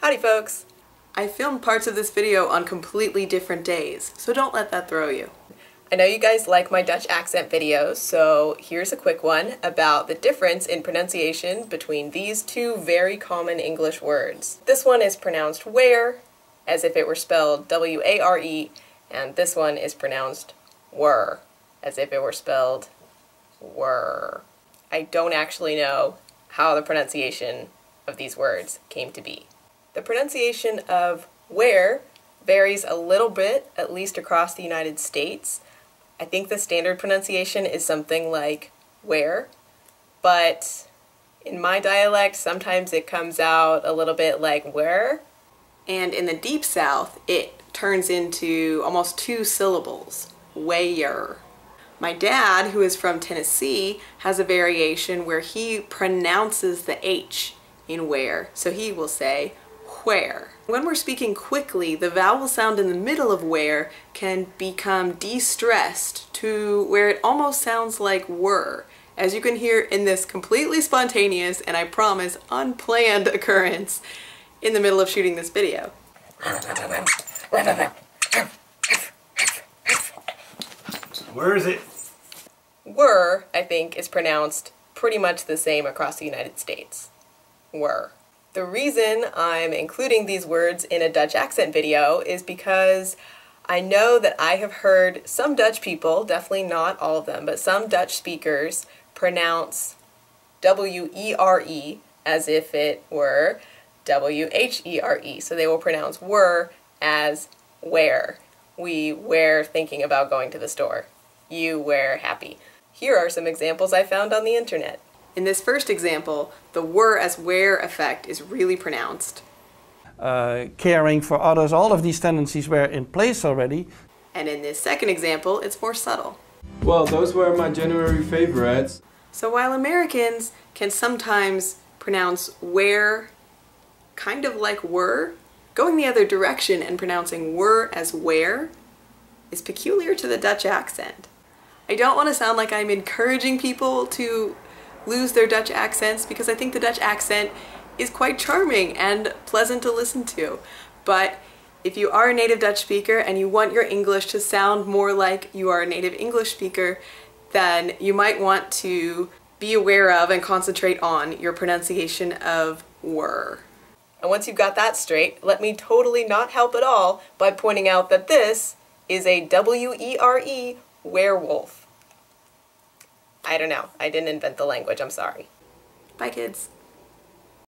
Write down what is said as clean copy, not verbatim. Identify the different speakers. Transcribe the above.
Speaker 1: Howdy folks! I filmed parts of this video on completely different days, so don't let that throw you. I know you guys like my Dutch accent videos, so here's a quick one about the difference in pronunciation between these two very common English words. This one is pronounced where, as if it were spelled W-A-R-E, and this one is pronounced were, as if it were spelled were. I don't actually know how the pronunciation of these words came to be. The pronunciation of where varies a little bit, at least across the United States. I think the standard pronunciation is something like where, but in my dialect sometimes it comes out a little bit like where. And in the Deep South it turns into almost two syllables, where. My dad, who is from Tennessee, has a variation where he pronounces the H in where, so he will say where. When we're speaking quickly, the vowel sound in the middle of where can become de-stressed to where it almost sounds like were, as you can hear in this completely spontaneous and I promise unplanned occurrence in the middle of shooting this video.
Speaker 2: Where is it?
Speaker 1: Were, I think, is pronounced pretty much the same across the United States. Were. The reason I'm including these words in a Dutch accent video is because I know that I have heard some Dutch people, definitely not all of them, but some Dutch speakers pronounce W-E-R-E as if it were W-H-E-R-E. So they will pronounce were as where. We were thinking about going to the store. You were happy. Here are some examples I found on the internet. In this first example, the were as where effect is really pronounced.
Speaker 3: Caring for others, all of these tendencies were in place already.
Speaker 1: And in this second example, it's more subtle.
Speaker 2: Well, those were my January favorites.
Speaker 1: So while Americans can sometimes pronounce where kind of like were, going the other direction and pronouncing were as where is peculiar to the Dutch accent. I don't want to sound like I'm encouraging people to lose their Dutch accents, because I think the Dutch accent is quite charming and pleasant to listen to. But if you are a native Dutch speaker and you want your English to sound more like you are a native English speaker, then you might want to be aware of and concentrate on your pronunciation of were. And once you've got that straight, let me totally not help at all by pointing out that this is a W-E-R-E werewolf. I don't know. I didn't invent the language. I'm sorry. Bye, kids.